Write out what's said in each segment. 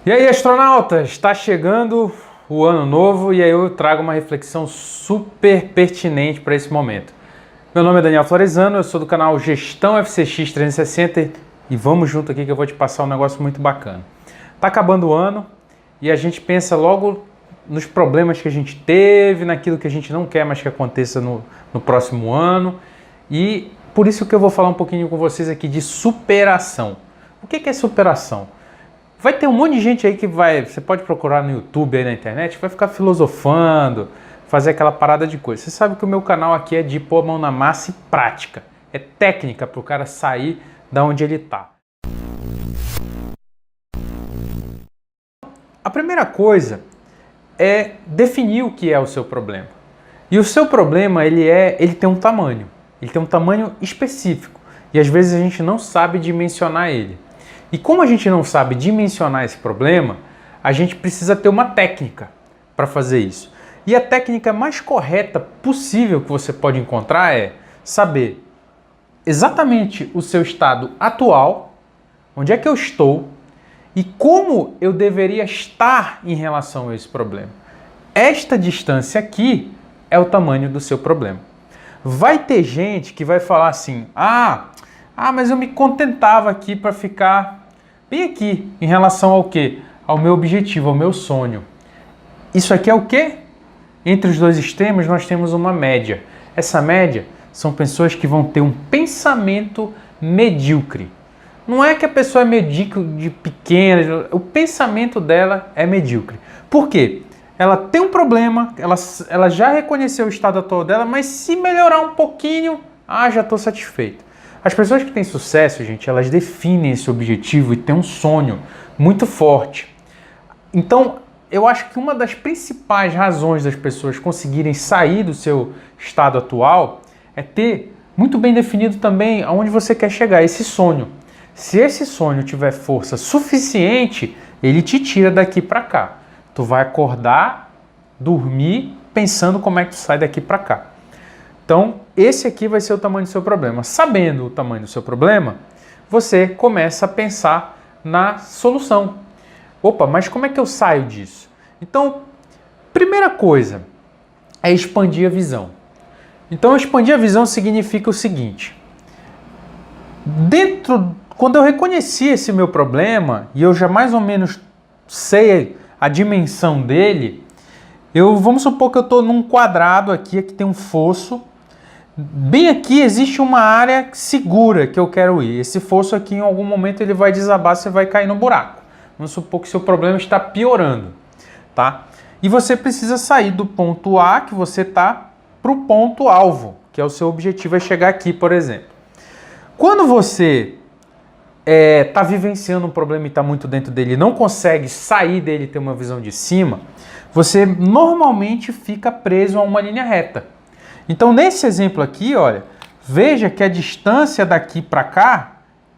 E aí, astronautas, está chegando o ano novo e aí eu trago uma reflexão super pertinente para esse momento. Meu nome é Daniel Floresano, eu sou do canal Gestão FCX 360 e vamos junto aqui que eu vou te passar um negócio muito bacana. Tá acabando o ano e a gente pensa logo nos problemas que a gente teve, naquilo que a gente não quer mais que aconteça no próximo ano, e por isso que eu vou falar um pouquinho com vocês aqui de superação. O que é superação? Vai ter um monte de gente aí que você pode procurar no YouTube, aí na internet, vai ficar filosofando, fazer aquela parada de coisa. Você sabe que o meu canal aqui é de pôr a mão na massa e prática. É técnica para o cara sair da onde ele está. A primeira coisa é definir o que é o seu problema. E o seu problema, ele tem um tamanho. Ele tem um tamanho específico. E às vezes a gente não sabe dimensionar ele. E como a gente não sabe dimensionar esse problema, a gente precisa ter uma técnica para fazer isso. E a técnica mais correta possível que você pode encontrar é saber exatamente o seu estado atual, onde é que eu estou e como eu deveria estar em relação a esse problema. Esta distância aqui é o tamanho do seu problema. Vai ter gente que vai falar assim, mas eu me contentava aqui para ficar bem aqui, em relação ao quê? Ao meu objetivo, ao meu sonho. Isso aqui é o quê? Entre os dois extremos nós temos uma média. Essa média são pessoas que vão ter um pensamento medíocre. Não é que a pessoa é medíocre de pequena, o pensamento dela é medíocre. Por quê? Ela tem um problema, ela já reconheceu o estado atual dela, mas se melhorar um pouquinho, já estou satisfeito. As pessoas que têm sucesso, gente, elas definem esse objetivo e têm um sonho muito forte. Então, eu acho que uma das principais razões das pessoas conseguirem sair do seu estado atual é ter muito bem definido também aonde você quer chegar, esse sonho. Se esse sonho tiver força suficiente, ele te tira daqui para cá. Tu vai acordar, dormir, pensando como é que tu sai daqui para cá. Então, esse aqui vai ser o tamanho do seu problema. Sabendo o tamanho do seu problema, você começa a pensar na solução. Opa, mas como é que eu saio disso? Então, primeira coisa é expandir a visão. Então, expandir a visão significa o seguinte. Quando eu reconheci esse meu problema, e eu já mais ou menos sei a dimensão dele, vamos supor que eu estou num quadrado aqui tem um fosso. Bem aqui existe uma área segura que eu quero ir. Esse fosso aqui, em algum momento, ele vai desabar, você vai cair no buraco. Vamos supor que seu problema está piorando, tá? E você precisa sair do ponto A que você está para o ponto alvo, que é o seu objetivo, é chegar aqui, por exemplo. Quando você está vivenciando um problema e está muito dentro dele e não consegue sair dele e ter uma visão de cima, você normalmente fica preso a uma linha reta. Então, nesse exemplo aqui, olha, veja que a distância daqui para cá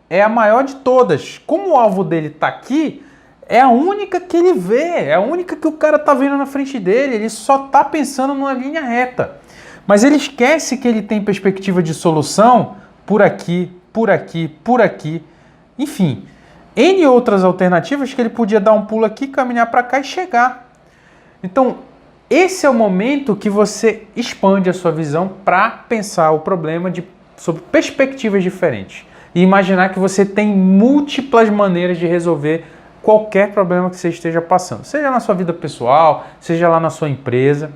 é a maior de todas. Como o alvo dele está aqui, é a única que ele vê, é a única que o cara está vendo na frente dele, ele só está pensando numa linha reta. Mas ele esquece que ele tem perspectiva de solução por aqui, por aqui, por aqui, enfim, N outras alternativas que ele podia dar um pulo aqui, caminhar para cá e chegar. Então, esse é o momento que você expande a sua visão para pensar o problema sob perspectivas diferentes. E imaginar que você tem múltiplas maneiras de resolver qualquer problema que você esteja passando. Seja na sua vida pessoal, seja lá na sua empresa.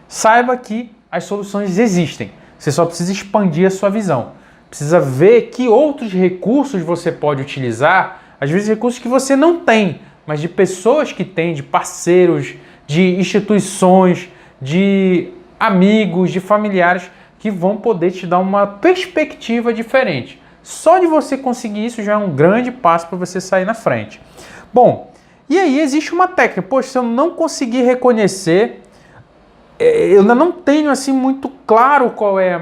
Saiba que as soluções existem. Você só precisa expandir a sua visão. Precisa ver que outros recursos você pode utilizar. Às vezes recursos que você não tem, mas de pessoas que têm, de parceiros, de instituições, de amigos, de familiares que vão poder te dar uma perspectiva diferente. Só de você conseguir isso já é um grande passo para você sair na frente. Bom, e aí existe uma técnica. Poxa, se eu não conseguir reconhecer, eu ainda não tenho assim muito claro qual é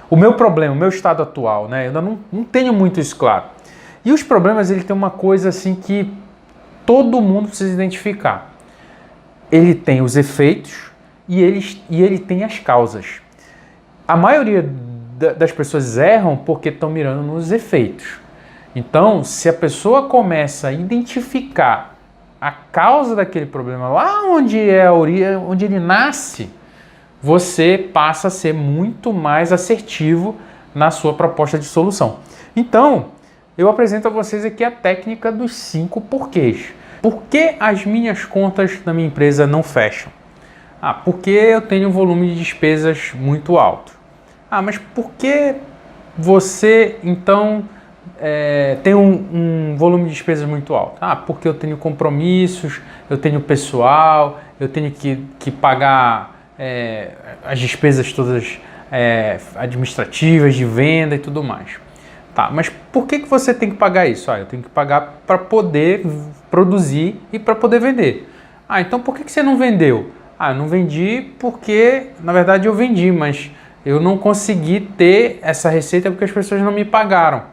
o meu problema, o meu estado atual, né? Eu ainda não tenho muito isso claro. E os problemas, ele tem uma coisa assim que todo mundo precisa identificar. Ele tem os efeitos e ele tem as causas. A maioria das pessoas erram porque estão mirando nos efeitos. Então, se a pessoa começa a identificar a causa daquele problema lá onde é a origem, onde ele nasce, você passa a ser muito mais assertivo na sua proposta de solução. Então, eu apresento a vocês aqui a técnica dos 5 porquês. Por que as minhas contas da minha empresa não fecham? Porque eu tenho um volume de despesas muito alto. Mas por que você, então, tem um volume de despesas muito alto? Porque eu tenho compromissos, eu tenho pessoal, eu tenho que pagar as despesas todas administrativas, de venda e tudo mais. Mas por que você tem que pagar isso? Eu tenho que pagar para poder produzir e para poder vender. Então por que você não vendeu? Eu não vendi porque, na verdade, eu vendi, mas eu não consegui ter essa receita porque as pessoas não me pagaram.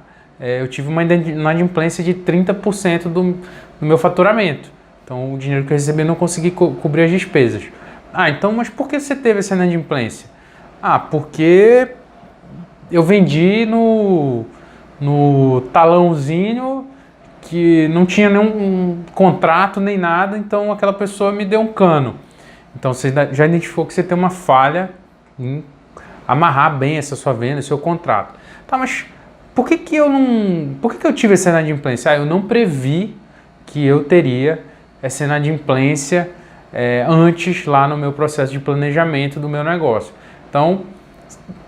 Eu tive uma inadimplência de 30% do meu faturamento. Então, o dinheiro que eu recebi eu não consegui cobrir as despesas. Então, mas por que você teve essa inadimplência? Porque eu vendi no talãozinho que não tinha nenhum contrato nem nada, então aquela pessoa me deu um cano. Então você já identificou que você tem uma falha em amarrar bem essa sua venda, esse seu contrato. Mas por que eu tive essa inadimplência? Eu não previ que eu teria essa inadimplência antes lá no meu processo de planejamento do meu negócio. Então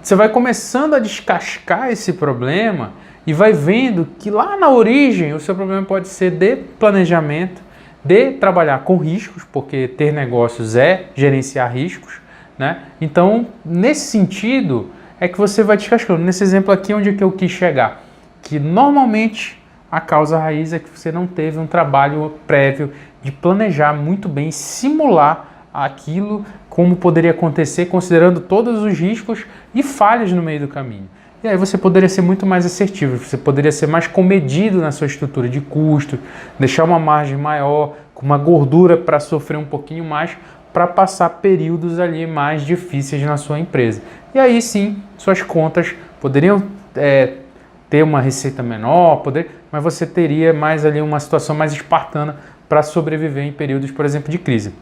você vai começando a descascar esse problema e vai vendo que lá na origem o seu problema pode ser de planejamento, de trabalhar com riscos, porque ter negócios é gerenciar riscos, né? Então, nesse sentido, é que você vai descascando. Nesse exemplo aqui, onde é que eu quis chegar? Que normalmente a causa raiz é que você não teve um trabalho prévio de planejar muito bem, simular aquilo como poderia acontecer, considerando todos os riscos e falhas no meio do caminho. E aí você poderia ser muito mais assertivo, você poderia ser mais comedido na sua estrutura de custo, deixar uma margem maior, com uma gordura para sofrer um pouquinho mais, para passar períodos ali mais difíceis na sua empresa. E aí sim, suas contas poderiam ter uma receita menor, mas você teria mais ali uma situação mais espartana para sobreviver em períodos, por exemplo, de crise.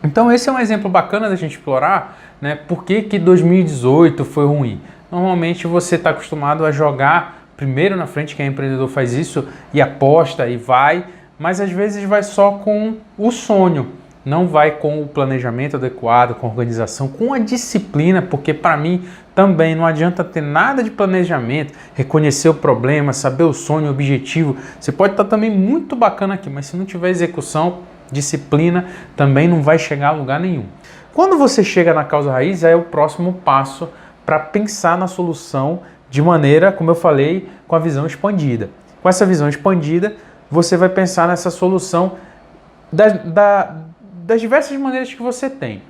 Então esse é um exemplo bacana da gente explorar, né? Por que 2018 foi ruim? Normalmente você está acostumado a jogar primeiro na frente, quem é empreendedor faz isso, e aposta e vai, mas às vezes vai só com o sonho, não vai com o planejamento adequado, com a organização, com a disciplina, porque para mim também não adianta ter nada de planejamento, reconhecer o problema, saber o sonho, o objetivo. Você pode estar também muito bacana aqui, mas se não tiver execução, disciplina, também não vai chegar a lugar nenhum. Quando você chega na causa raiz, é o próximo passo para pensar na solução de maneira, como eu falei, com a visão expandida. Com essa visão expandida, você vai pensar nessa solução das diversas maneiras que você tem.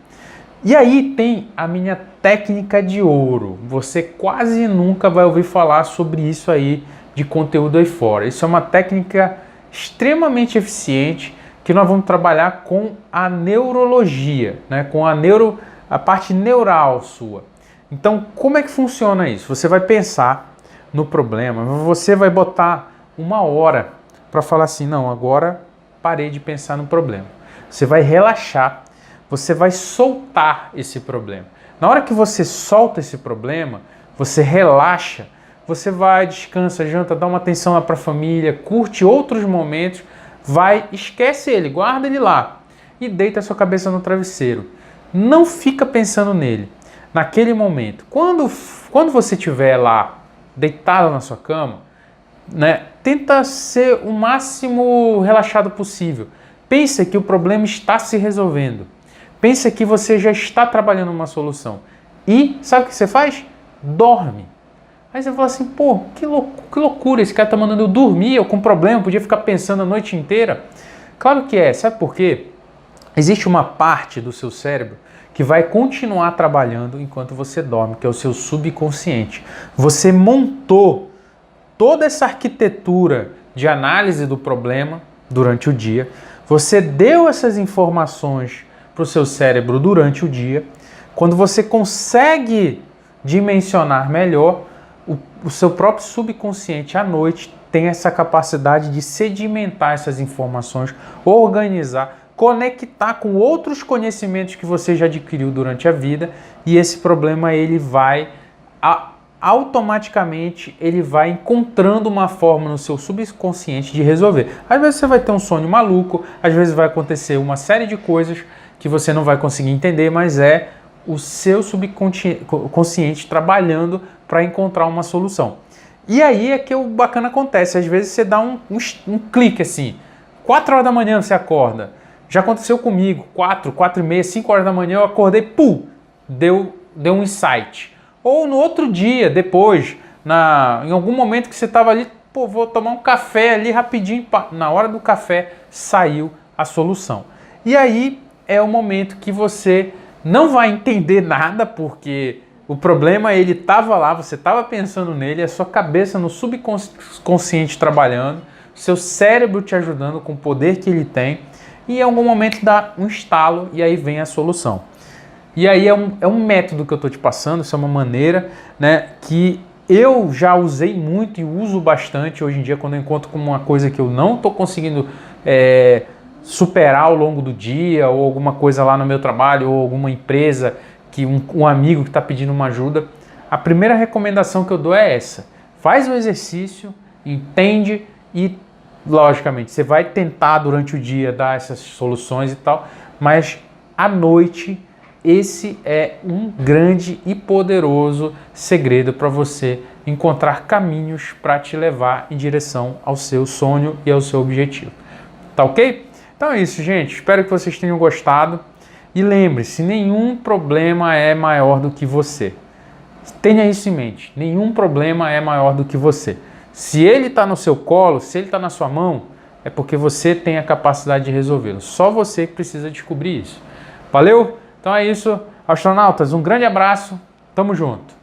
E aí tem a minha técnica de ouro. Você quase nunca vai ouvir falar sobre isso aí de conteúdo aí fora. Isso é uma técnica extremamente eficiente que nós vamos trabalhar com a neurologia, né? Com a parte neural sua. Então, como é que funciona isso? Você vai pensar no problema, você vai botar 1 hora para falar assim, não, agora parei de pensar no problema. Você vai relaxar, você vai soltar esse problema. Na hora que você solta esse problema, você relaxa, você vai, descansa, janta, dá uma atenção lá para a família, curte outros momentos, esquece ele, guarda ele lá e deita a sua cabeça no travesseiro. Não fica pensando nele. Naquele momento, quando você estiver lá deitado na sua cama, né, tenta ser o máximo relaxado possível. Pensa que o problema está se resolvendo. Pensa que você já está trabalhando uma solução. E sabe o que você faz? Dorme. Aí você fala assim, que loucura, esse cara está mandando eu dormir, eu com problema, podia ficar pensando a noite inteira. Claro que é, sabe por quê? Existe uma parte do seu cérebro que vai continuar trabalhando enquanto você dorme, que é o seu subconsciente. Você montou toda essa arquitetura de análise do problema durante o dia, você deu essas informações para o seu cérebro durante o dia. Quando você consegue dimensionar melhor, o seu próprio subconsciente à noite tem essa capacidade de sedimentar essas informações, organizar, conectar com outros conhecimentos que você já adquiriu durante a vida, e esse problema ele vai automaticamente ele vai encontrando uma forma no seu subconsciente de resolver. Às vezes você vai ter um sonho maluco, às vezes vai acontecer uma série de coisas que você não vai conseguir entender, mas é o seu subconsciente trabalhando para encontrar uma solução. E aí é que o bacana acontece, às vezes você dá um clique assim, 4 horas da manhã você acorda. Já aconteceu comigo, 4h30, 5 horas da manhã eu acordei, pum, deu um insight. Ou no outro dia, depois, em algum momento que você estava ali, pô, vou tomar um café ali rapidinho, na hora do café saiu a solução. E aí é o momento que você não vai entender nada, porque o problema ele estava lá, você estava pensando nele, a sua cabeça no subconsciente trabalhando, seu cérebro te ajudando com o poder que ele tem, e em algum momento dá um estalo e aí vem a solução. E aí é um método que eu estou te passando, isso é uma maneira, né, que eu já usei muito e uso bastante hoje em dia quando eu encontro com uma coisa que eu não estou conseguindo superar ao longo do dia, ou alguma coisa lá no meu trabalho, ou alguma empresa, que um amigo que está pedindo uma ajuda. A primeira recomendação que eu dou é essa: faz o exercício, entende e, logicamente, você vai tentar durante o dia dar essas soluções e tal, mas à noite esse é um grande e poderoso segredo para você encontrar caminhos para te levar em direção ao seu sonho e ao seu objetivo. Tá ok? Então é isso, gente. Espero que vocês tenham gostado. E lembre-se, nenhum problema é maior do que você. Tenha isso em mente. Nenhum problema é maior do que você. Se ele está no seu colo, se ele está na sua mão, é porque você tem a capacidade de resolvê-lo. Só você que precisa descobrir isso. Valeu? Então é isso, astronautas. Um grande abraço. Tamo junto.